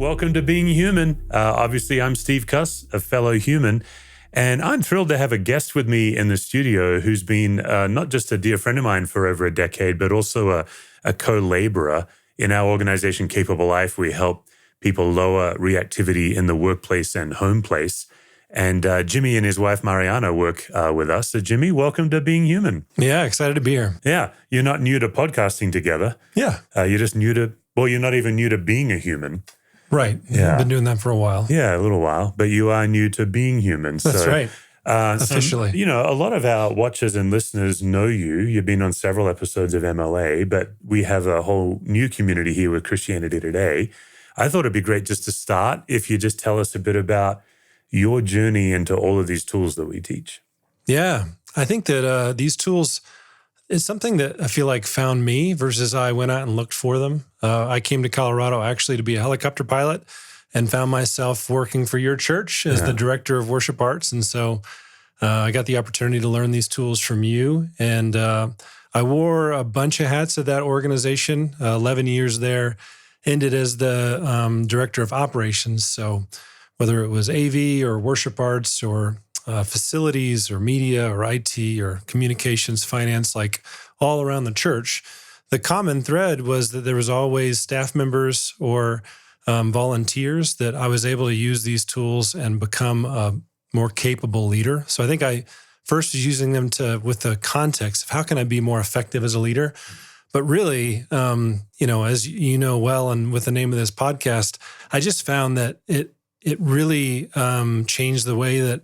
Welcome to Being Human. Obviously, I'm Steve Cuss, a fellow human, and I'm thrilled to have a guest with me in the studio who's been not just a dear friend of mine for over a decade, but also a co-laborer in our organization, Capable Life. We help people lower reactivity in the workplace and home place. And Jimmy and his wife, Mariana, work with us. So Jimmy, welcome to Being Human. Yeah, excited to be here. Yeah, you're not new to podcasting together. Yeah. You're just new to, well, you're not even new to being a human. Right. Yeah. I've been doing that for a while. Yeah, a little while, but you are new to being human. That's right. Officially. So, a lot of our watchers and listeners know you. You've been on several episodes of MLA, but we have a whole new community here with Christianity Today. I thought it'd be great just to start if you just tell us a bit about your journey into all of these tools that we teach. Yeah. I think that these tools is something that I feel like found me versus I went out and looked for them. I came to Colorado actually to be a helicopter pilot and found myself working for your church as the director of worship arts. And so I got the opportunity to learn these tools from you. And I wore a bunch of hats at that organization, 11 years there, ended as the director of operations. So whether it was AV or worship arts or facilities or media or IT or communications, finance, like all around the church, the common thread was that there was always staff members or volunteers that I was able to use these tools and become a more capable leader. So I think I first was using them with the context of how can I be more effective as a leader? But really, as you know well, and with the name of this podcast, I just found that it really changed the way that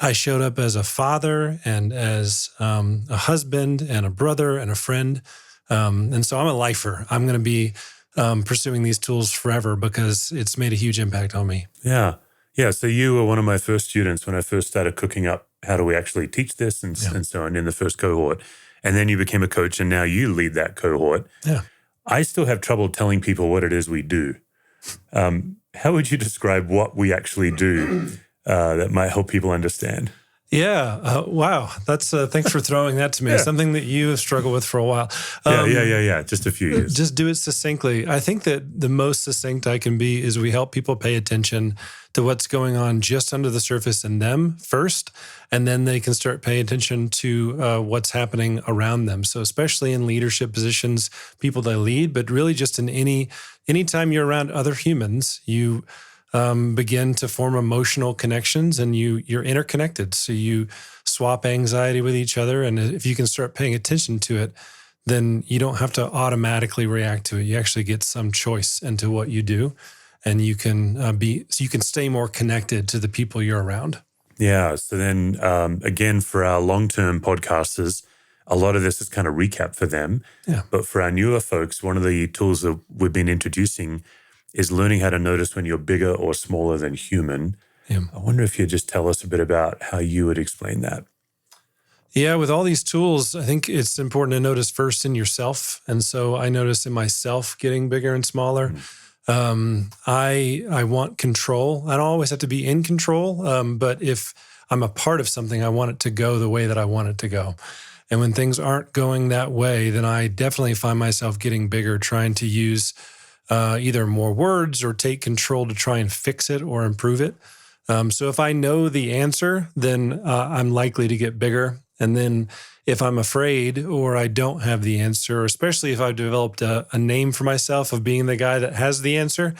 I showed up as a father and as a husband and a brother and a friend. And so I'm a lifer. I'm going to be pursuing these tools forever because it's made a huge impact on me. Yeah. Yeah. So you were one of my first students when I first started cooking up how do we actually teach this and so on in the first cohort. And then you became a coach and now you lead that cohort. Yeah. I still have trouble telling people what it is we do. How would you describe what we actually do that might help people understand? Yeah. Wow. That's thanks for throwing that to me. Something that you have struggled with for a while. Yeah. Just a few years. Just do it succinctly. I think that the most succinct I can be is we help people pay attention to what's going on just under the surface in them first, and then they can start paying attention to what's happening around them. So especially in leadership positions, people that lead, but really just in anytime you're around other humans, you begin to form emotional connections and you're interconnected. So you swap anxiety with each other. And if you can start paying attention to it, then you don't have to automatically react to it. You actually get some choice into what you do. And you can you can stay more connected to the people you're around. Yeah. So then again, for our long-term podcasters, a lot of this is kind of recap for them. Yeah. But for our newer folks, one of the tools that we've been introducing is learning how to notice when you're bigger or smaller than human. Yeah. I wonder if you'd just tell us a bit about how you would explain that. Yeah, with all these tools, I think it's important to notice first in yourself. And so I notice in myself getting bigger and smaller. I want control. I don't always have to be in control, but if I'm a part of something, I want it to go the way that I want it to go. And when things aren't going that way, then I definitely find myself getting bigger, trying to use either more words or take control to try and fix it or improve it. So if I know the answer, then I'm likely to get bigger. And then if I'm afraid or I don't have the answer, or especially if I've developed a name for myself of being the guy that has the answer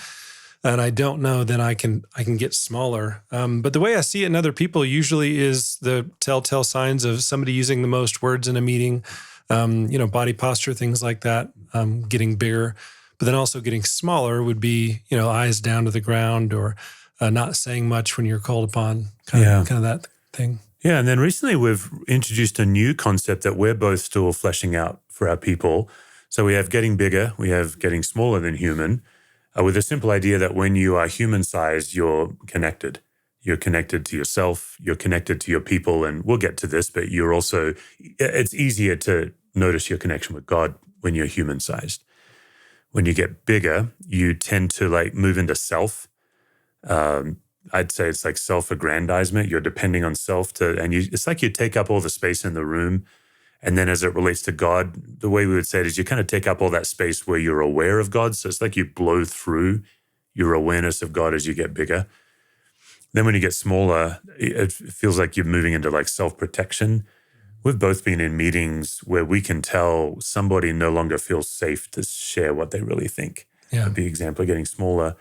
and I don't know, then I can get smaller. But the way I see it in other people usually is the telltale signs of somebody using the most words in a meeting, body posture, things like that, getting bigger. But then also getting smaller would be, eyes down to the ground or not saying much when you're called upon, kind of that thing. Yeah, and then recently we've introduced a new concept that we're both still fleshing out for our people. So we have getting bigger, we have getting smaller than human, with a simple idea that when you are human-sized, you're connected. You're connected to yourself, you're connected to your people, and we'll get to this, but it's easier to notice your connection with God when you're human-sized. When you get bigger, you tend to move into self. I'd say it's like self-aggrandizement. You're depending on self it's like you take up all the space in the room. And then as it relates to God, the way we would say it is you kind of take up all that space where you're aware of God. So it's like you blow through your awareness of God as you get bigger. Then when you get smaller, it feels like you're moving into like self-protection. We've both been in meetings where we can tell somebody no longer feels safe to share what they really think. Yeah. A big example of getting smaller.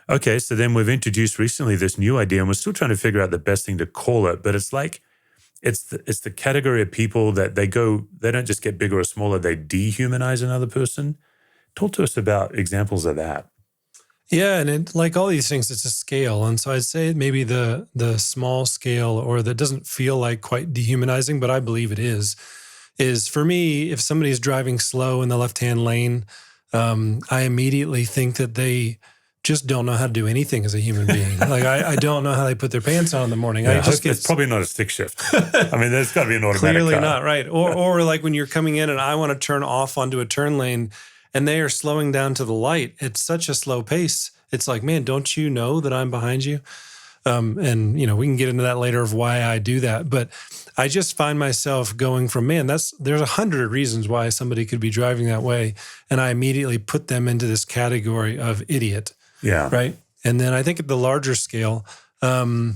Okay, so then we've introduced recently this new idea, and we're still trying to figure out the best thing to call it, but it's like it's the category of people that they don't just get bigger or smaller, they dehumanize another person. Talk to us about examples of that. Yeah, and like all these things, it's a scale. And so I'd say maybe the small scale, or that doesn't feel like quite dehumanizing, but I believe it is for me, if somebody's driving slow in the left-hand lane, I immediately think that they just don't know how to do anything as a human being. Like I don't know how they put their pants on in the morning. Yeah, I just get it's probably not a stick shift. I mean, there's got to be an automatic clearly car. not, right? Or like when you're coming in and I want to turn off onto a turn lane and they are slowing down to the light. It's such a slow pace. It's like, man, don't you know that I'm behind you? And we can get into that later of why I do that. But I just find myself going from, man, there's 100 reasons why somebody could be driving that way. And I immediately put them into this category of idiot. Yeah. Right. And then I think at the larger scale, where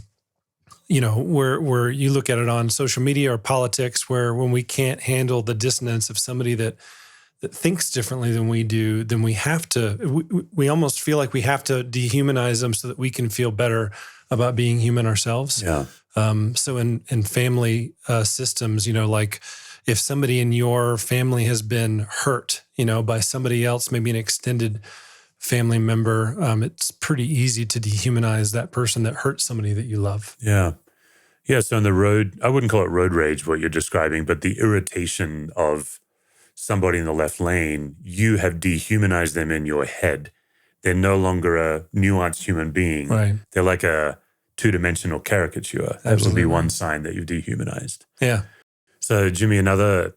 you look at it on social media or politics, where when we can't handle the dissonance of somebody that thinks differently than we do, then we have to, we almost feel like we have to dehumanize them so that we can feel better about being human ourselves. Yeah. So in family systems, like if somebody in your family has been hurt, by somebody else, maybe an extended family member, it's pretty easy to dehumanize that person that hurt somebody that you love. Yeah. Yeah. So on the road, I wouldn't call it road rage, what you're describing, but the irritation of somebody in the left lane, you have dehumanized them in your head. They're no longer a nuanced human being. Right. They're like a two-dimensional caricature. That would be one sign that you've dehumanized. Yeah. So, Jimmy, another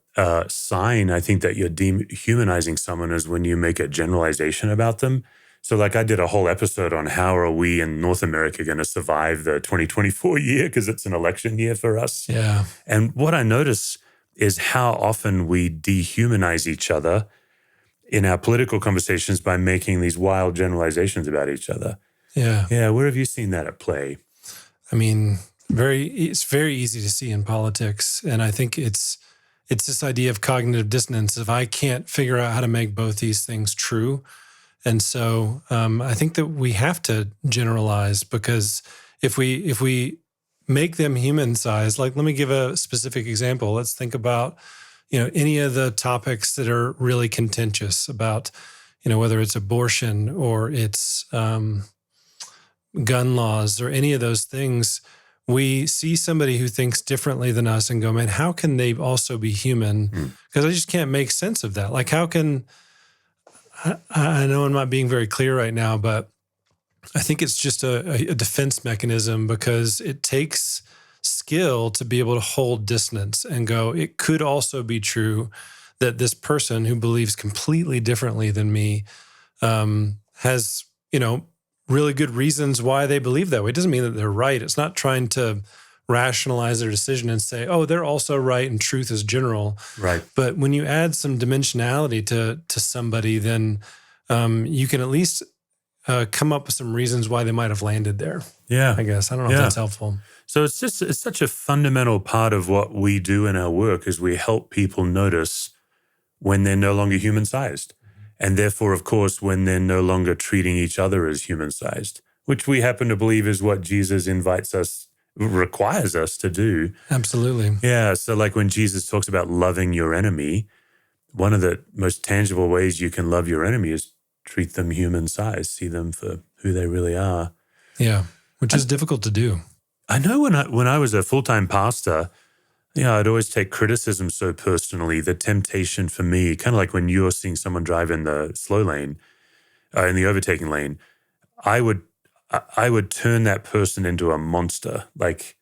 sign I think that you're dehumanizing someone is when you make a generalization about them. So like I did a whole episode on how are we in North America going to survive the 2024 year because it's an election year for us. Yeah. And what I notice is how often we dehumanize each other in our political conversations by making these wild generalizations about each other. Yeah. Yeah. Where have you seen that at play? I mean, it's very easy to see in politics. And I think it's this idea of cognitive dissonance. If I can't figure out how to make both these things true. And so I think that we have to generalize, because if we make them human-sized, like let me give a specific example. Let's think about, any of the topics that are really contentious about, whether it's abortion or it's gun laws or any of those things. We see somebody who thinks differently than us and go, man, how can they also be human? Because I just can't make sense of that. Like, how can, I know I'm not being very clear right now, but I think it's just a defense mechanism, because it takes skill to be able to hold dissonance and go, it could also be true that this person who believes completely differently than me has, really good reasons why they believe that way. It doesn't mean that they're right. It's not trying to rationalize their decision and say, oh, they're also right and truth is general. Right. But when you add some dimensionality to somebody, then you can at least come up with some reasons why they might have landed there. Yeah. I guess. I don't know if that's helpful. So it's such a fundamental part of what we do in our work is we help people notice when they're no longer human-sized. And therefore, of course, when they're no longer treating each other as human-sized, which we happen to believe is what Jesus requires us to do. Absolutely. Yeah. So like when Jesus talks about loving your enemy, one of the most tangible ways you can love your enemy is treat them human-sized, see them for who they really are. Yeah, which is difficult to do. I know when I was a full-time pastor, I'd always take criticism so personally. The temptation for me, kind of like when you're seeing someone drive in the slow lane, in the overtaking lane, I would turn that person into a monster. Like,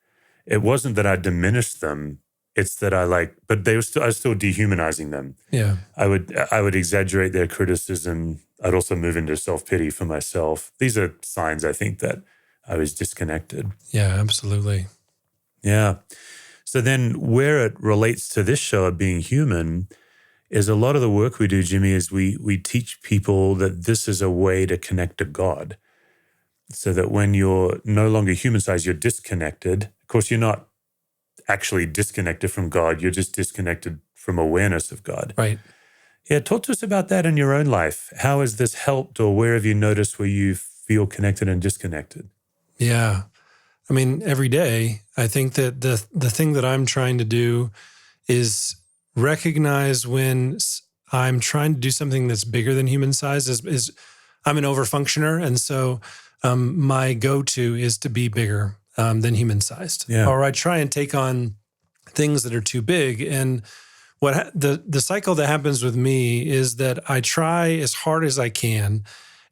it wasn't that I diminished them; it's that I was still dehumanizing them. Yeah, I would exaggerate their criticism. I'd also move into self-pity for myself. These are signs, I think, that I was disconnected. Yeah, absolutely. Yeah. So then where it relates to this show of being human is a lot of the work we do, Jimmy, is we teach people that this is a way to connect to God. So that when you're no longer human-sized, you're disconnected. Of course, you're not actually disconnected from God. You're just disconnected from awareness of God. Right. Yeah, talk to us about that in your own life. How has this helped, or where have you noticed where you feel connected and disconnected? Yeah. I mean, every day, I think that the thing that I'm trying to do is recognize when I'm trying to do something that's bigger than human size. Is I'm an over-functioner, and so my go-to is to be bigger than human sized. Yeah. Or I try and take on things that are too big. And the cycle that happens with me is that I try as hard as I can,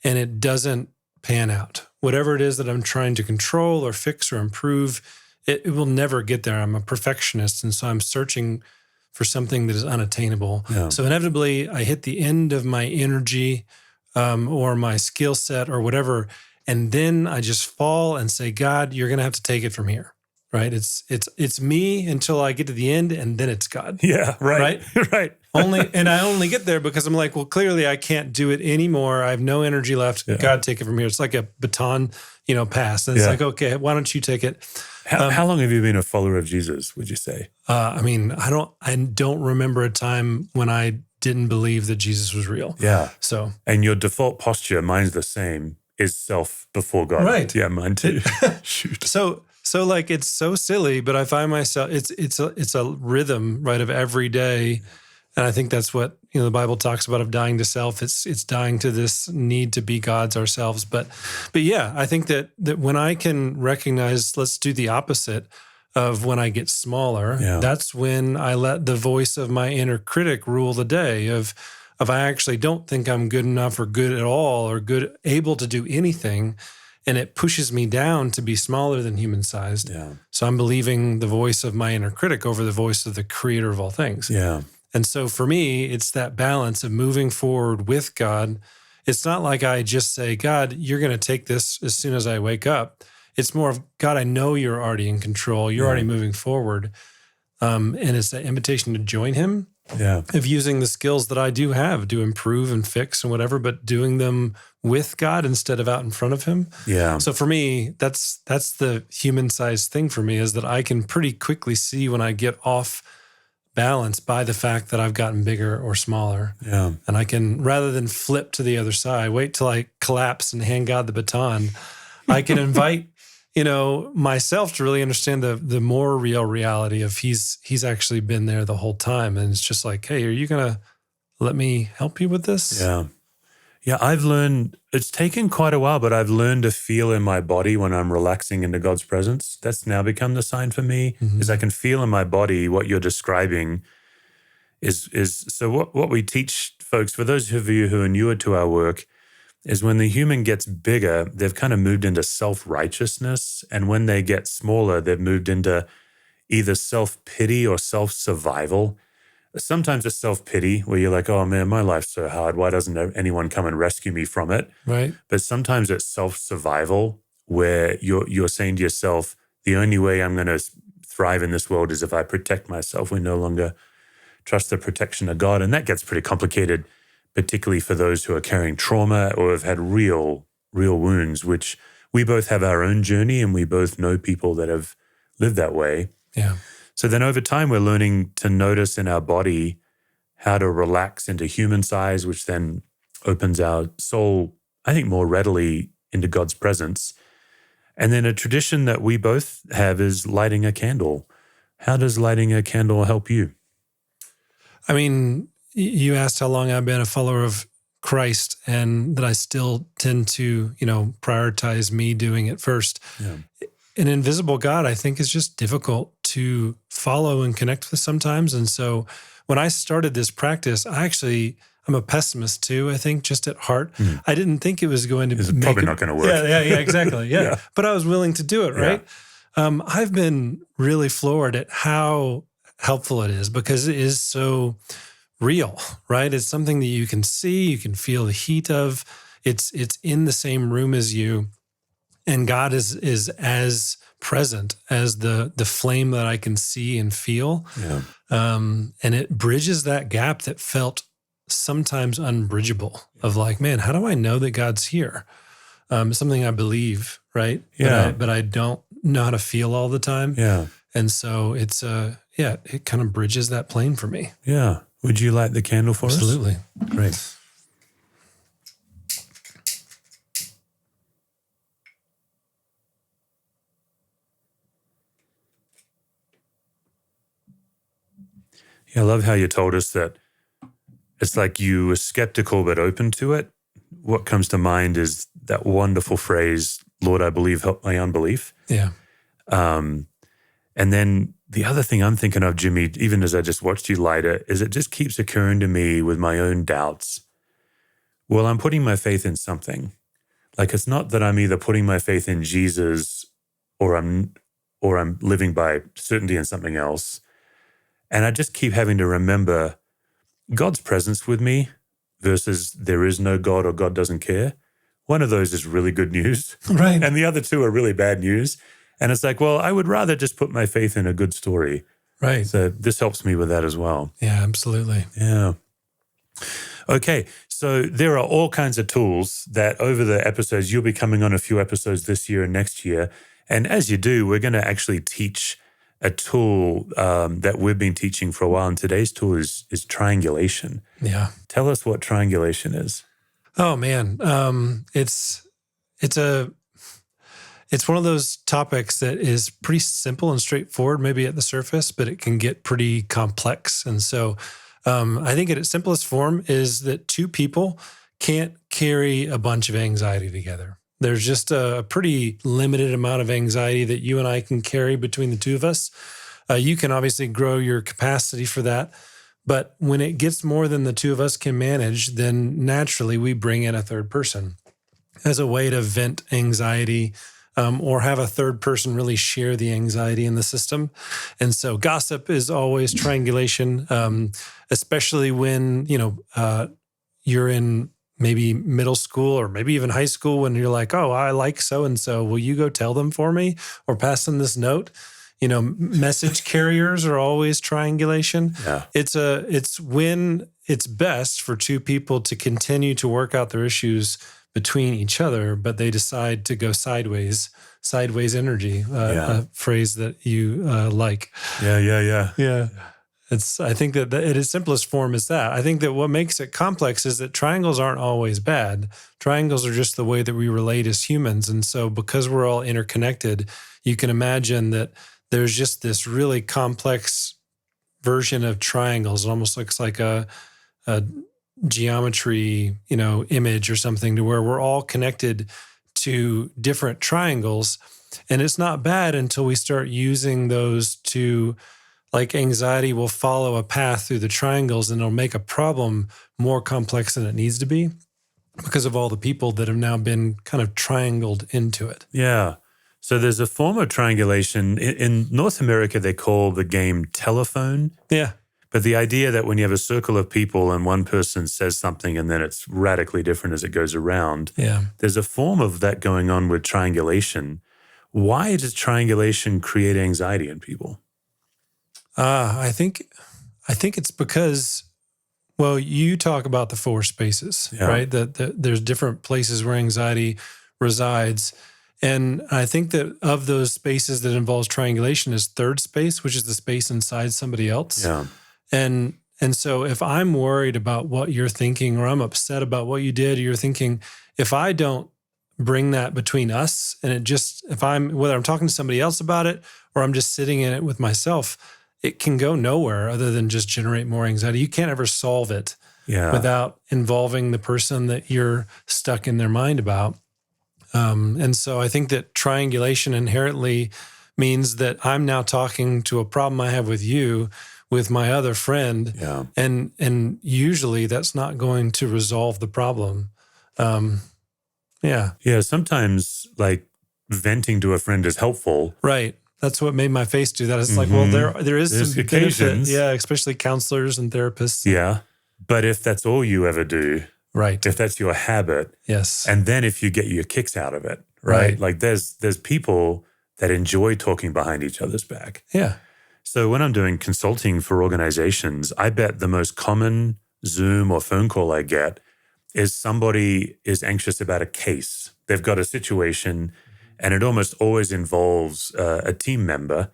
and it doesn't pan out. Whatever it is that I'm trying to control or fix or improve, it will never get there. I'm a perfectionist, and so I'm searching for something that is unattainable. Yeah. So inevitably, I hit the end of my energy or my skill set or whatever, and then I just fall and say, God, you're going to have to take it from here. Right? It's me until I get to the end, and then it's God. Yeah, right. Right. And I only get there because I'm like, well, clearly I can't do it anymore. I have no energy left. Yeah. God, take it from here. It's like a baton, pass. And it's like, okay, why don't you take it? How long have you been a follower of Jesus, would you say? I don't remember a time when I didn't believe that Jesus was real. Yeah. So, and your default posture, mine's the same, is self before God. Right. Yeah, mine too. Shoot. So like, it's so silly, but I find myself, it's a rhythm, right, of every day. And I think that's what, the Bible talks about, of dying to self. It's dying to this need to be gods ourselves. But yeah, I think that when I can recognize, let's do the opposite of when I get smaller, that's when I let the voice of my inner critic rule the day of I actually don't think I'm good enough or good at all or able to do anything. And it pushes me down to be smaller than human-sized. Yeah. So I'm believing the voice of my inner critic over the voice of the creator of all things. Yeah. And so for me, it's that balance of moving forward with God. It's not like I just say, God, you're going to take this as soon as I wake up. It's more of, God, I know you're already in control. You're already moving forward. And it's that invitation to join him. Yeah. Of using the skills that I do have to improve and fix and whatever, but doing them with God instead of out in front of him. Yeah. So for me, that's the human-sized thing for me, is that I can pretty quickly see when I get off balance by the fact that I've gotten bigger or smaller. Yeah. And I can, rather than flip to the other side, wait till I collapse and hand God the baton, I can invite myself to really understand the more real reality of he's actually been there the whole time. And it's just like, hey, are you going to let me help you with this? Yeah. Yeah, I've learned, it's taken quite a while, but I've learned to feel in my body when I'm relaxing into God's presence. That's now become the sign for me, is I can feel in my body what you're describing is so what we teach folks, for those of you who are newer to our work, is when the human gets bigger, they've kind of moved into self-righteousness. And when they get smaller, they've moved into either self-pity or self-survival. Sometimes it's self-pity where you're like, oh man, my life's so hard. Why doesn't anyone come and rescue me from it? Right. But sometimes it's self-survival where you're saying to yourself, the only way I'm going to thrive in this world is if I protect myself. We no longer trust the protection of God. And that gets pretty complicated, particularly for those who are carrying trauma or have had real wounds, which we both have our own journey and we both know people that have lived that way. Yeah. So then over time, we're learning to notice in our body how to relax into human size, which then opens our soul, I think, more readily into God's presence. And then a tradition that we both have is lighting a candle. How does lighting a candle help you? I mean, you asked how long I've been a follower of Christ, and that I still tend to, prioritize me doing it first. Yeah. An invisible God, I think, is just difficult to follow and connect with sometimes. And so when I started this practice, I'm a pessimist too, I think, just at heart. I didn't think it was going to It's probably not going to work. Yeah, exactly. Yeah. Yeah. But I was willing to do it, right? Yeah. I've been really floored at how helpful it is, because it is so real, right? It's something that you can see, you can feel the heat of. It's in the same room as you. And God is as present as the flame that I can see and feel. Yeah. And it bridges that gap that felt sometimes unbridgeable of like, man, how do I know that God's here? It's something I believe, right? Yeah. But I don't know how to feel all the time. Yeah. And so it's, it kind of bridges that plane for me. Yeah. Would you light the candle for us? Absolutely. Great. Yeah, I love how you told us that it's like you were skeptical but open to it. What comes to mind is that wonderful phrase, Lord, I believe, help my unbelief. Yeah. And then the other thing I'm thinking of, Jimmy, even as I just watched you light it, is it just keeps occurring to me with my own doubts. Well, I'm putting my faith in something. Like it's not that I'm either putting my faith in Jesus or I'm living by certainty in something else. And I just keep having to remember God's presence with me versus there is no God or God doesn't care. One of those is really good news. Right. And the other two are really bad news. And it's like, well, I would rather just put my faith in a good story. Right. So this helps me with that as well. Yeah, absolutely. Yeah. Okay. So there are all kinds of tools that over the episodes, you'll be coming on a few episodes this year and next year. And as you do, we're going to actually teach a tool that we've been teaching for a while. And today's tool is triangulation. Yeah. Tell us what triangulation is. Oh man. It's one of those topics that is pretty simple and straightforward, maybe at the surface, but it can get pretty complex. And so I think at its simplest form is that two people can't carry a bunch of anxiety together. There's just a pretty limited amount of anxiety that you and I can carry between the two of us. You can obviously grow your capacity for that. But when it gets more than the two of us can manage, then naturally we bring in a third person as a way to vent anxiety, or have a third person really share the anxiety in the system. And so gossip is always triangulation, especially when, you're in maybe middle school or maybe even high school when you're like, oh, I like so-and-so. Will you go tell them for me or pass them this note? Message carriers are always triangulation. Yeah. It's when it's best for two people to continue to work out their issues between each other, but they decide to go sideways energy, a phrase that you like. Yeah. I think that at its simplest form is that. I think that what makes it complex is that triangles aren't always bad. Triangles are just the way that we relate as humans. And so because we're all interconnected, you can imagine that there's just this really complex version of triangles. It almost looks like a geometry, image or something, to where we're all connected to different triangles. And it's not bad until we start using those to, like, anxiety will follow a path through the triangles and it'll make a problem more complex than it needs to be because of all the people that have now been kind of triangled into it. Yeah. So there's a form of triangulation. In North America, they call the game telephone. Yeah. But the idea that when you have a circle of people and one person says something and then it's radically different as it goes around, there's a form of that going on with triangulation. Why does triangulation create anxiety in people? I think it's because, well, you talk about the four spaces, right? That there's different places where anxiety resides. And I think that of those spaces that involves triangulation is third space, which is the space inside somebody else. Yeah. And so if I'm worried about what you're thinking, or I'm upset about what you did, or you're thinking, if I don't bring that between us, and whether I'm talking to somebody else about it, or I'm just sitting in it with myself, it can go nowhere other than just generate more anxiety. You can't ever solve it without involving the person that you're stuck in their mind about. And so I think that triangulation inherently means that I'm now talking to a problem I have with you, with my other friend. Yeah. And usually that's not going to resolve the problem. Yeah. Sometimes like venting to a friend is helpful. Right. That's what made my face do that. It's like, well, there is There's some occasions. benefit. Yeah, especially counselors and therapists. Yeah. But if that's all you ever do, right. If that's your habit, yes. And then if you get your kicks out of it, right? Like there's people that enjoy talking behind each other's back. Yeah. So when I'm doing consulting for organizations, I bet the most common Zoom or phone call I get is somebody is anxious about a case. They've got a situation, and it almost always involves a team member,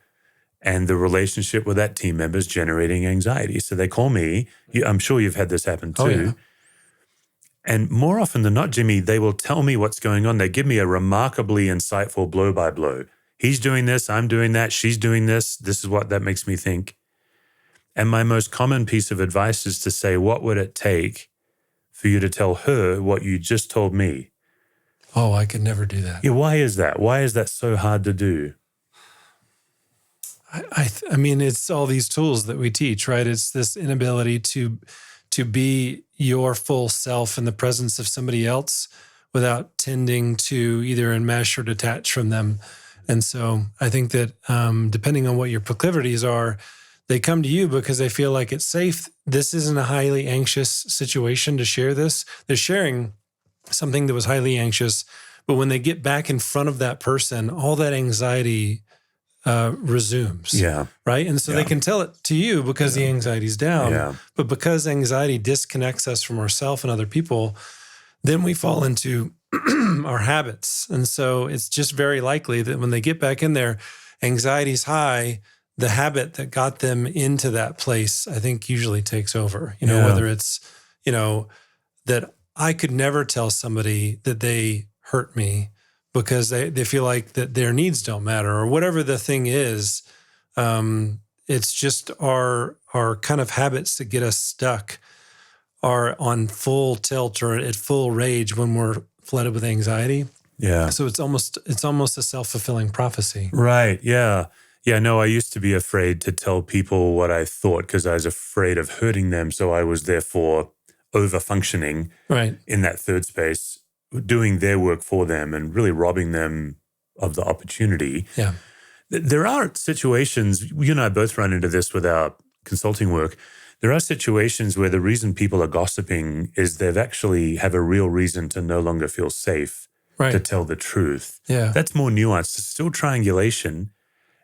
and the relationship with that team member is generating anxiety. So they call me. I'm sure you've had this happen too. Oh, yeah. And more often than not, Jimmy, they will tell me what's going on. They give me a remarkably insightful blow-by-blow. He's doing this, I'm doing that, she's doing this. This is what that makes me think. And my most common piece of advice is to say, what would it take for you to tell her what you just told me? Oh, I could never do that. Yeah, why is that? Why is that so hard to do? I mean, it's all these tools that we teach, right? It's this inability to be your full self in the presence of somebody else without tending to either enmesh or detach from them. And so I think that depending on what your proclivities are, they come to you because they feel like it's safe. This isn't a highly anxious situation to share this. They're sharing something that was highly anxious, but when they get back in front of that person, all that anxiety resumes. Yeah. Right. And so they can tell it to you because the anxiety's down. Yeah. But because anxiety disconnects us from ourselves and other people, then we fall into our habits. And so it's just very likely that when they get back in there, anxiety's high, the habit that got them into that place, I think usually takes over, whether it's, that I could never tell somebody that they hurt me because they feel like that their needs don't matter or whatever the thing is. It's just our kind of habits that get us stuck are on full tilt or at full rage when we're flooded with anxiety. Yeah. So it's almost a self-fulfilling prophecy. Right. Yeah. Yeah. No, I used to be afraid to tell people what I thought because I was afraid of hurting them. So I was therefore over-functioning in that third space, doing their work for them and really robbing them of the opportunity. Yeah. There are situations, you and I both run into this with our consulting work. There are situations where the reason people are gossiping is they've actually have a real reason to no longer feel safe to tell the truth. Yeah. That's more nuanced. It's still triangulation.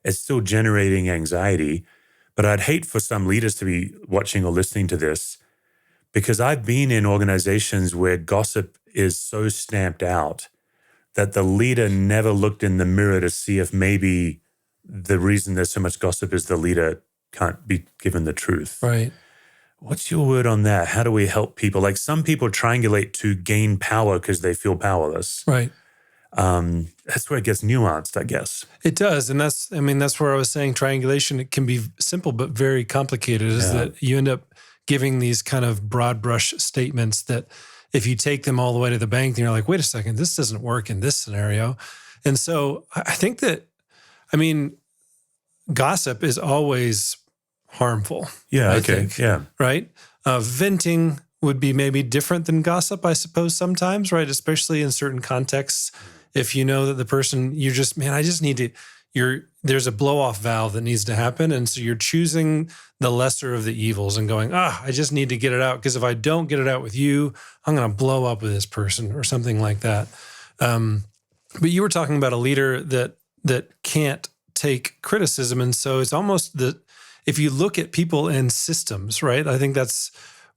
It's still generating anxiety. But I'd hate for some leaders to be watching or listening to this because I've been in organizations where gossip is so stamped out that the leader never looked in the mirror to see if maybe the reason there's so much gossip is the leader can't be given the truth. Right. What's your word on that? How do we help people? Like some people triangulate to gain power because they feel powerless. Right. That's where it gets nuanced, I guess. It does. And that's where I was saying triangulation, it can be simple but very complicated, is that you end up giving these kind of broad brush statements that if you take them all the way to the bank, then you're like, wait a second, this doesn't work in this scenario. And so I think that, gossip is always harmful. Yeah, I okay. think, yeah. Right? Venting would be maybe different than gossip, I suppose, sometimes, right? Especially in certain contexts. If you know that the person, there's a blow-off valve that needs to happen. And so you're choosing the lesser of the evils and going, I just need to get it out. Because if I don't get it out with you, I'm going to blow up with this person or something like that. But you were talking about a leader that can't take criticism. And so it's almost if you look at people in systems, right? I think that's,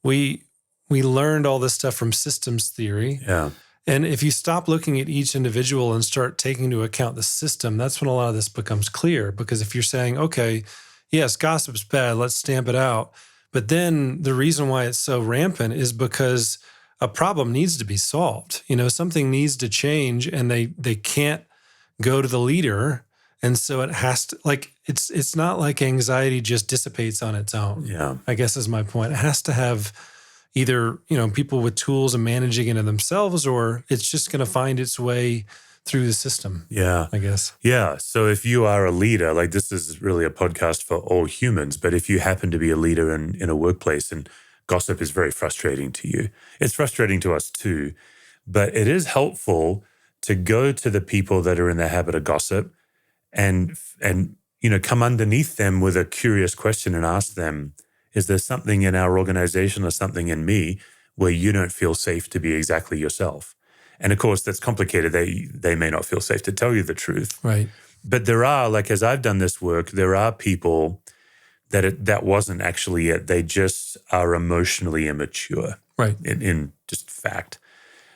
we learned all this stuff from systems theory. Yeah. And if you stop looking at each individual and start taking into account the system, that's when a lot of this becomes clear. Because if you're saying, okay, yes, gossip's bad, let's stamp it out. But then the reason why it's so rampant is because a problem needs to be solved. Something needs to change and they can't go to the leader. And so it has to, it's not like anxiety just dissipates on its own. Yeah. I guess is my point. It has to have either, people with tools and managing it themselves, or it's just going to find its way through the system. Yeah. I guess. Yeah. So if you are a leader, this is really a podcast for all humans, but if you happen to be a leader in a workplace and gossip is very frustrating to you, it's frustrating to us too, but it is helpful to go to the people that are in the habit of gossip and come underneath them with a curious question and ask them, is there something in our organization or something in me where you don't feel safe to be exactly yourself? And of course, that's complicated. They may not feel safe to tell you the truth. Right. But there are, like, as I've done this work, there are people that wasn't actually it. They just are emotionally immature, Right. in just fact.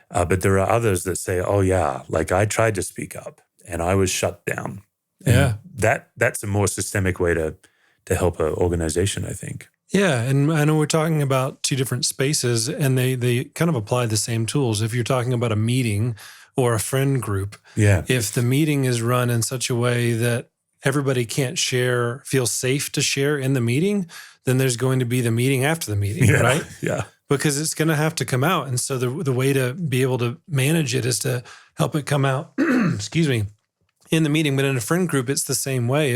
But there are others that say, oh yeah, like I tried to speak up and I was shut down. And that's a more systemic way to help an organization, I think. Yeah, and I know we're talking about two different spaces, and they kind of apply the same tools. If you're talking about a meeting or a friend group, if the meeting is run in such a way that everybody can't feel safe to share in the meeting, then there's going to be the meeting after the meeting, right? Yeah. Because it's going to have to come out. And so the way to be able to manage it is to help it come out, excuse me, in the meeting. But in a friend group, it's the same way.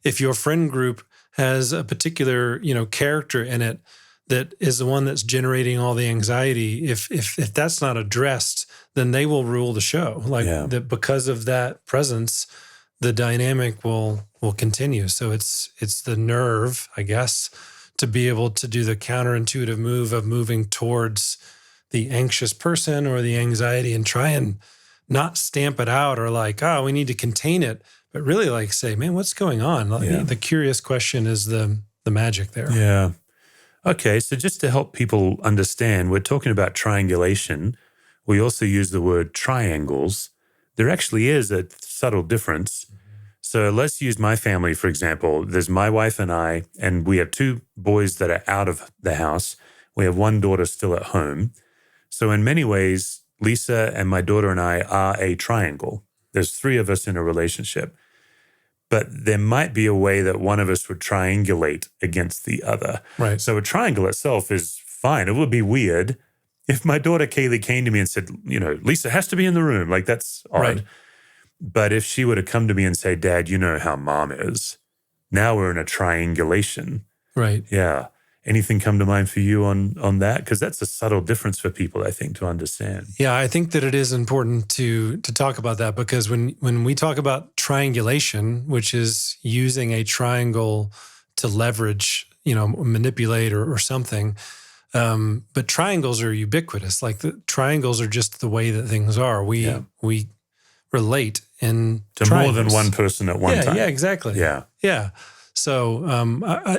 If your friend group has a particular, character in it that is the one that's generating all the anxiety, if that's not addressed, then they will rule the show. That because of that presence, the dynamic will continue. So it's the nerve, I guess, to be able to do the counterintuitive move of moving towards the anxious person or the anxiety and try and not stamp it out or like, oh, we need to contain it, but really like say, man, what's going on? The curious question is the magic there. Yeah. Okay, so just to help people understand, we're talking about triangulation. We also use the word triangles. There actually is a subtle difference. So let's use my family, for example. There's my wife and I, and we have two boys that are out of the house. We have one daughter still at home. So in many ways, Lisa and my daughter and I are a triangle. There's three of us in a relationship. But there might be a way that one of us would triangulate against the other. Right. So a triangle itself is fine. It would be weird if my daughter Kaylee came to me and said, Lisa has to be in the room. Like, that's odd. Right. But if she would have come to me and say, Dad, you know how mom is. Now we're in a triangulation. Right. Yeah. Anything come to mind for you on that? Because that's a subtle difference for people, I think, to understand. Yeah, I think that it is important to talk about that, because when we talk about triangulation, which is using a triangle to leverage, manipulate or something, but triangles are ubiquitous. Like the triangles are just the way that things are. We relate in to triangles. More than one person at one time. Yeah, exactly. Yeah. So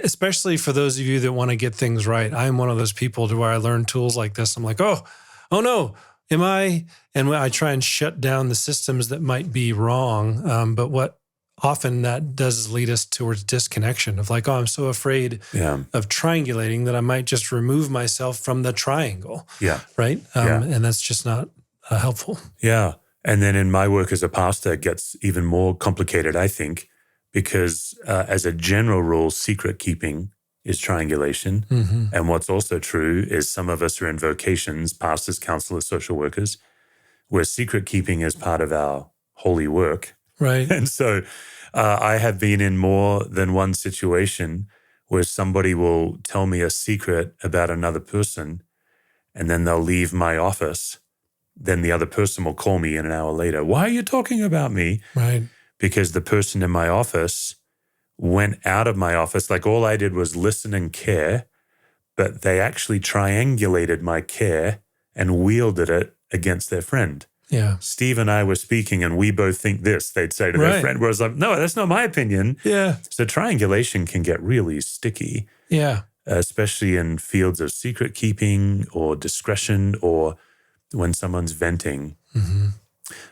especially for those of you that want to get things right, I'm one of those people to where I learn tools like this. I'm like, oh no, am I? And I try and shut down the systems that might be wrong. But what often that does is lead us towards disconnection of like, oh, I'm so afraid of triangulating that I might just remove myself from the triangle. Yeah. Right. And that's just not helpful. Yeah. And then in my work as a pastor, it gets even more complicated, I think, because as a general rule, secret keeping is triangulation. Mm-hmm. And what's also true is some of us are in vocations, pastors, counselors, social workers, where secret keeping is part of our holy work. Right. And so I have been in more than one situation where somebody will tell me a secret about another person, and then they'll leave my office. Then the other person will call me an hour later. Why are you talking about me? Right. Because the person in my office went out of my office. Like all I did was listen and care, but they actually triangulated my care and wielded it against their friend. Yeah. Steve and I were speaking and we both think this, they'd say to their friend, whereas like, no, that's not my opinion. Yeah. So triangulation can get really sticky. Yeah. Especially in fields of secret keeping or discretion or when someone's venting. Mm-hmm.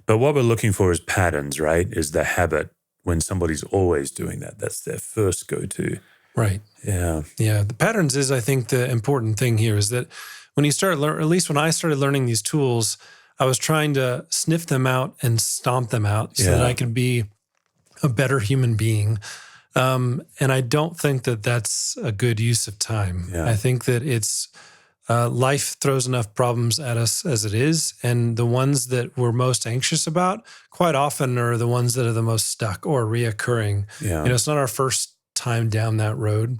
But what we're looking for is patterns, right? Is the habit when somebody's always doing that. That's their first go-to. Right. Yeah. Yeah. The patterns is, I think, the important thing here is that when you start at least when I started learning these tools, I was trying to sniff them out and stomp them out so that I could be a better human being. And I don't think that that's a good use of time. Yeah. I think that it's life throws enough problems at us as it is, and the ones that we're most anxious about quite often are the ones that are the most stuck or reoccurring. Yeah. It's not our first time down that road.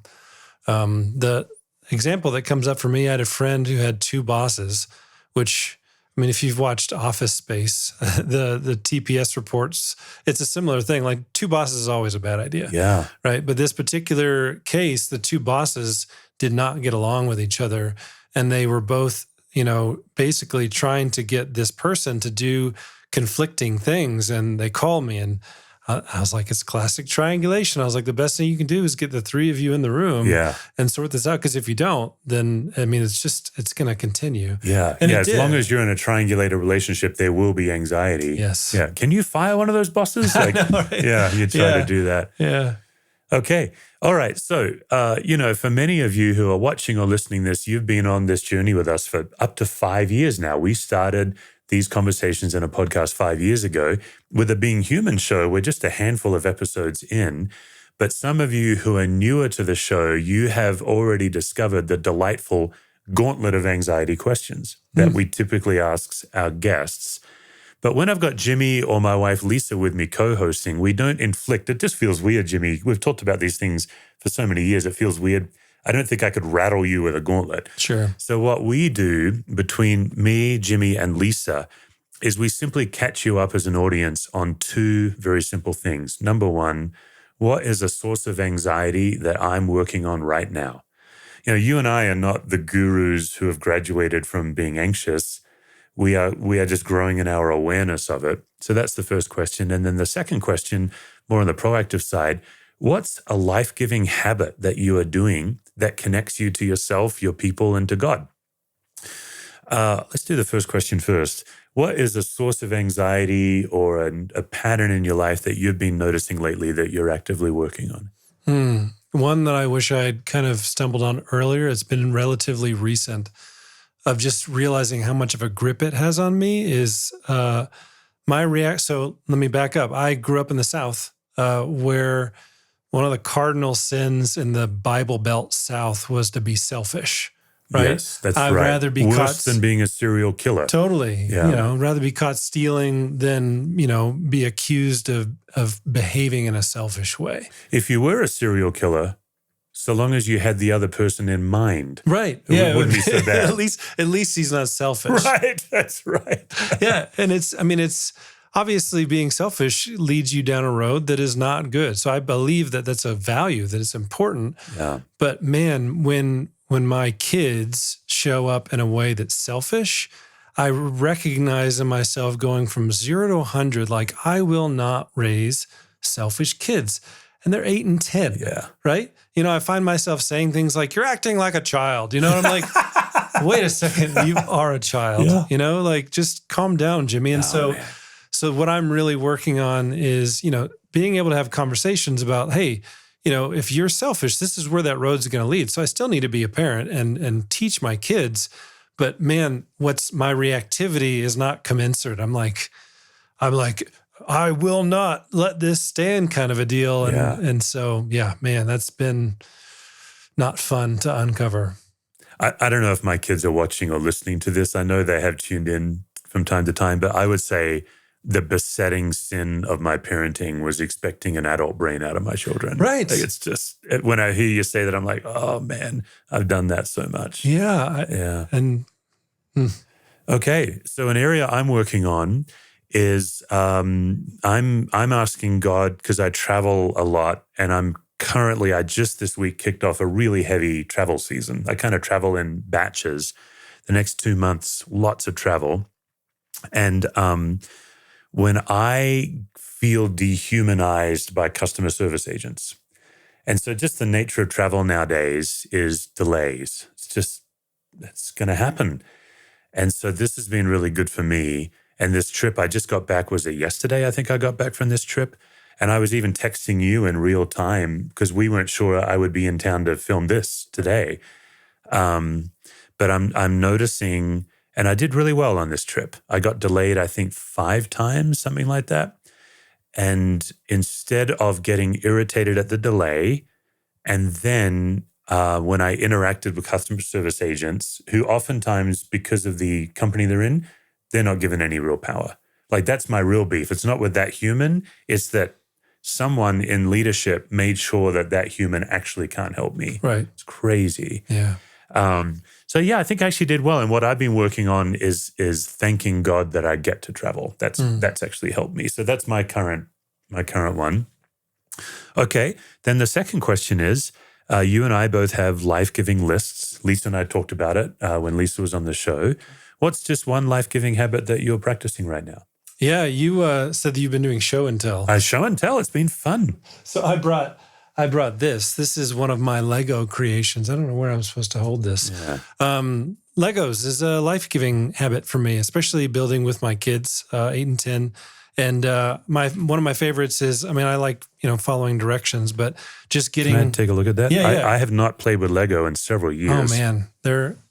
The example that comes up for me, I had a friend who had two bosses, which, I mean, if you've watched Office Space, the TPS reports, it's a similar thing. Like two bosses is always a bad idea. Yeah. Right. But this particular case, the two bosses did not get along with each other. And they were both, basically trying to get this person to do conflicting things. And they called me and I was like, it's classic triangulation. I was like, the best thing you can do is get the three of you in the room and sort this out. Because if you don't, then, I mean, it's going to continue. Yeah. And as long as you're in a triangulated relationship, there will be anxiety. Yes. Yeah. Can you fire one of those bosses? Like, I know, right? Yeah, you try to do that. Yeah. Okay. All right. So, for many of you who are watching or listening this, you've been on this journey with us for up to 5 years now. We started these conversations in a podcast 5 years ago. With the Being Human show, we're just a handful of episodes in. But some of you who are newer to the show, you have already discovered the delightful gauntlet of anxiety questions that we typically ask our guests. But when I've got Jimmy or my wife Lisa with me co-hosting, we don't inflict. It just feels weird, Jimmy. We've talked about these things for so many years. It feels weird. I don't think I could rattle you with a gauntlet. Sure. So what we do between me, Jimmy, and Lisa is we simply catch you up as an audience on two very simple things. Number one, what is a source of anxiety that I'm working on right now? You and I are not the gurus who have graduated from being anxious. We are just growing in our awareness of it. So that's the first question. And then the second question, more on the proactive side, what's a life-giving habit that you are doing that connects you to yourself, your people, and to God? Let's do the first question first. What is a source of anxiety or a pattern in your life that you've been noticing lately that you're actively working on? One that I wish I'd kind of stumbled on earlier, it's been relatively recent, of just realizing how much of a grip it has on me is So let me back up. I grew up in the South, where one of the cardinal sins in the Bible Belt South was to be selfish, right? Yes, that's I'd right. rather be worse than being a serial killer. Totally. Yeah. Rather be caught stealing than, be accused of behaving in a selfish way. If you were a serial killer, so long as you had the other person in mind. Right. It wouldn't be so bad. At least he's not selfish. Right. That's right. Yeah. And it's obviously being selfish leads you down a road that is not good. So I believe that that's a value, that it's important. Yeah. But man, when my kids show up in a way that's selfish, I recognize in myself going from 0 to 100, like I will not raise selfish kids. And they're 8 and 10. Yeah. Right? I find myself saying things like, you're acting like a child. And I'm like, wait a second, you are a child. Yeah. Just calm down, Jimmy. And so what I'm really working on is, being able to have conversations about, hey, if you're selfish, this is where that road's going to lead. So I still need to be a parent and teach my kids. But man, what's my reactivity is not commensurate. I'm like, I will not let this stand kind of a deal. And so, man, that's been not fun to uncover. I don't know if my kids are watching or listening to this. I know they have tuned in from time to time, but I would say the besetting sin of my parenting was expecting an adult brain out of my children. Right. Like it's just, when I hear you say that, I'm like, oh man, I've done that so much. Yeah. Okay. So an area I'm working on is I'm asking God, because I travel a lot, and I just this week kicked off a really heavy travel season. I kind of travel in batches. The next 2 months, lots of travel. And when I feel dehumanized by customer service agents, and so just the nature of travel nowadays is delays. It's going to happen. And so this has been really good for me. And this trip I just got back, was it yesterday? I think I got back from this trip. And I was even texting you in real time because we weren't sure I would be in town to film this today. But I'm noticing, and I did really well on this trip. I got delayed, I think 5 times, something like that. And instead of getting irritated at the delay, and then when I interacted with customer service agents, who oftentimes, because of the company they're in, they're not given any real power. Like that's my real beef. It's not with that human. It's that someone in leadership made sure that human actually can't help me. Right. It's crazy. Yeah. So I think I actually did well. And what I've been working on is thanking God that I get to travel. That's actually helped me. So that's my current one. Okay. Then the second question is, you and I both have life-giving lists. Lisa and I talked about it when Lisa was on the show. What's just one life-giving habit that you're practicing right now? Yeah, you said that you've been doing show and tell. Show and tell. It's been fun. So I brought this. This is one of my Lego creations. I don't know where I'm supposed to hold this. Yeah. Legos is a life-giving habit for me, especially building with my kids, 8 and 10. And one of my favorites is, I like, following directions, but just getting... Can I take a look at that? Yeah. I have not played with Lego in several years. Oh, man.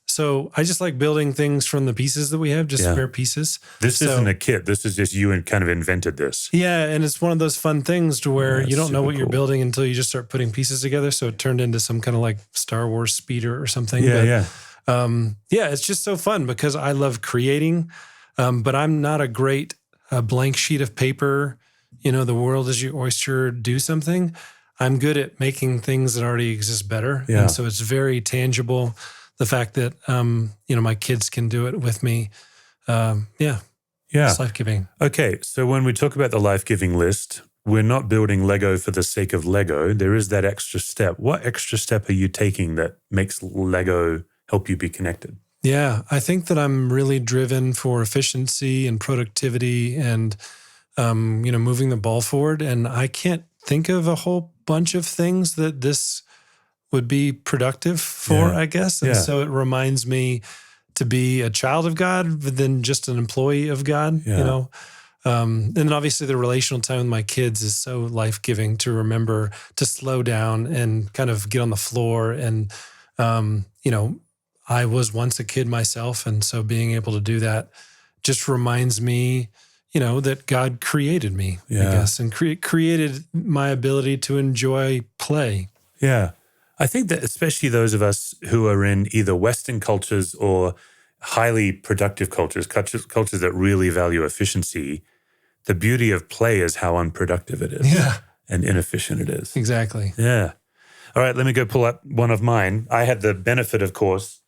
So I just like building things from the pieces that we have, just spare pieces. This isn't a kit. This is just you and kind of invented this. Yeah, and it's one of those fun things to where you don't know what you're cool. building until you just start putting pieces together. So it turned into some kind of like Star Wars speeder or something. Yeah. It's just so fun because I love creating, but I'm not a great blank sheet of paper. The world is your oyster, do something. I'm good at making things that already exist better. Yeah. And so it's very tangible. The fact that, my kids can do it with me. It's life-giving. Okay, so when we talk about the life-giving list, we're not building Lego for the sake of Lego. There is that extra step. What extra step are you taking that makes Lego help you be connected? Yeah, I think that I'm really driven for efficiency and productivity and, moving the ball forward. And I can't think of a whole bunch of things that this would be productive for, I guess. And so it reminds me to be a child of God than just an employee of God, And then obviously the relational time with my kids is so life-giving to remember to slow down and kind of get on the floor. And, I was once a kid myself. And so being able to do that just reminds me, that God created me, I guess, and created my ability to enjoy play. Yeah. I think that especially those of us who are in either Western cultures or highly productive cultures that really value efficiency, the beauty of play is how unproductive it is and inefficient it is. Exactly. Yeah. All right, let me go pull up one of mine. I had the benefit, of course,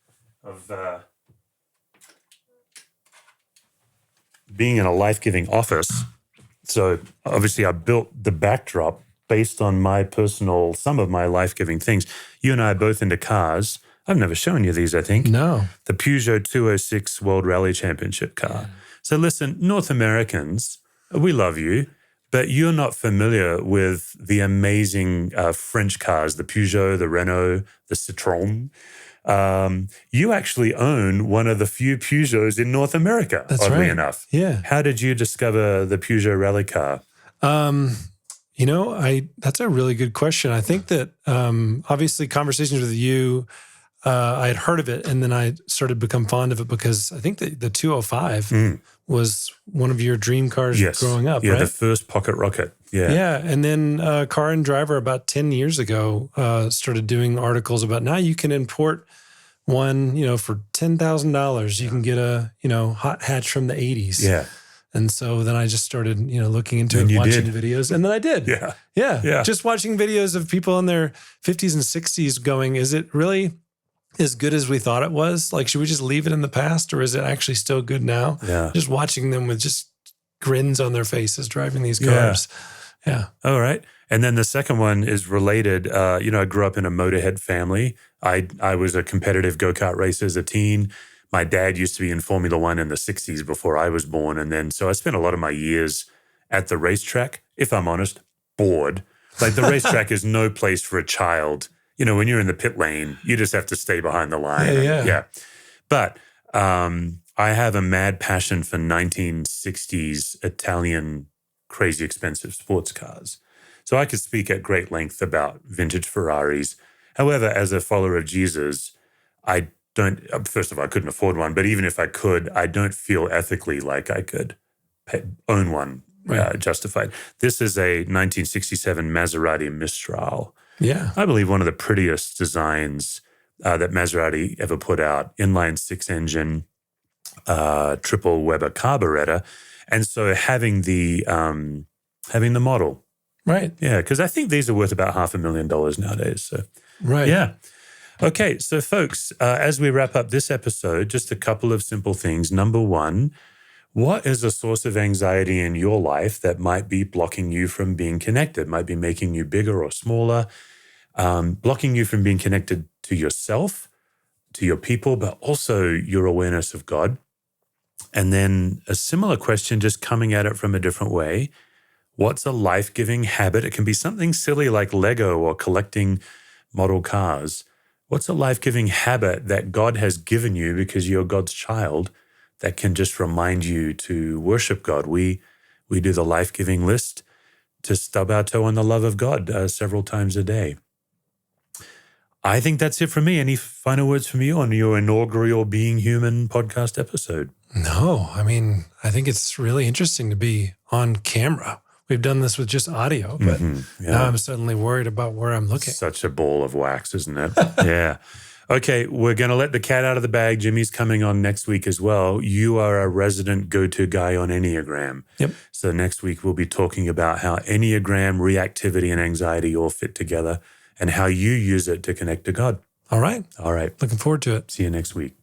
of being in a life-giving office. So obviously I built the backdrop based on some of my life-giving things. You and I are both into cars. I've never shown you these, I think. No. The Peugeot 206 World Rally Championship car. Yeah. So listen, North Americans, we love you, but you're not familiar with the amazing French cars, the Peugeot, the Renault, the Citroën. You actually own one of the few Peugeots in North America, oddly enough. Yeah. How did you discover the Peugeot rally car? That's a really good question. I think that obviously conversations with you, I had heard of it, and then I started to become fond of it because I think the 205 was one of your dream cars growing up, right? Yeah, the first pocket rocket. Yeah. Yeah, and then Car and Driver about 10 years ago started doing articles about now you can import one, for $10,000. You can get a, hot hatch from the 80s. Yeah. And so then I just started, looking into it, watching videos. And then I did. Yeah. Just watching videos of people in their 50s and 60s going, is it really as good as we thought it was? Like, should we just leave it in the past or is it actually still good now? Yeah. Just watching them with just grins on their faces driving these cars. Yeah. All right. And then the second one is related. I grew up in a motorhead family. I was a competitive go-kart racer as a teen. My dad used to be in Formula One in the 60s before I was born. And then, so I spent a lot of my years at the racetrack, if I'm honest, bored. Like the racetrack is no place for a child. When you're in the pit lane, you just have to stay behind the line. Yeah. But I have a mad passion for 1960s Italian crazy expensive sports cars. So I could speak at great length about vintage Ferraris. However, as a follower of Jesus, first of all, I couldn't afford one, but even if I could, I don't feel ethically like I could own one justified. This is a 1967 Maserati Mistral. Yeah. I believe one of the prettiest designs that Maserati ever put out, inline six engine, triple Weber carburetor. And so having the model. Right. Yeah, because I think these are worth about $500,000 nowadays. So, right. Yeah. Okay, so folks, as we wrap up this episode, just a couple of simple things. Number one, what is a source of anxiety in your life that might be blocking you from being connected, might be making you bigger or smaller, blocking you from being connected to yourself, to your people, but also your awareness of God? And then a similar question, just coming at it from a different way. What's a life-giving habit? It can be something silly like Lego or collecting model cars. What's a life-giving habit that God has given you because you're God's child that can just remind you to worship God? We do the life-giving list to stub our toe in the love of God several times a day. I think that's it for me. Any final words from you on your inaugural Being Human podcast episode? No, I mean, I think it's really interesting to be on camera. We've done this with just audio, but now I'm suddenly worried about where I'm looking. Such a ball of wax, isn't it? Yeah. Okay, we're going to let the cat out of the bag. Jimmy's coming on next week as well. You are a resident go-to guy on Enneagram. Yep. So next week we'll be talking about how Enneagram, reactivity, and anxiety all fit together and how you use it to connect to God. All right. All right. Looking forward to it. See you next week.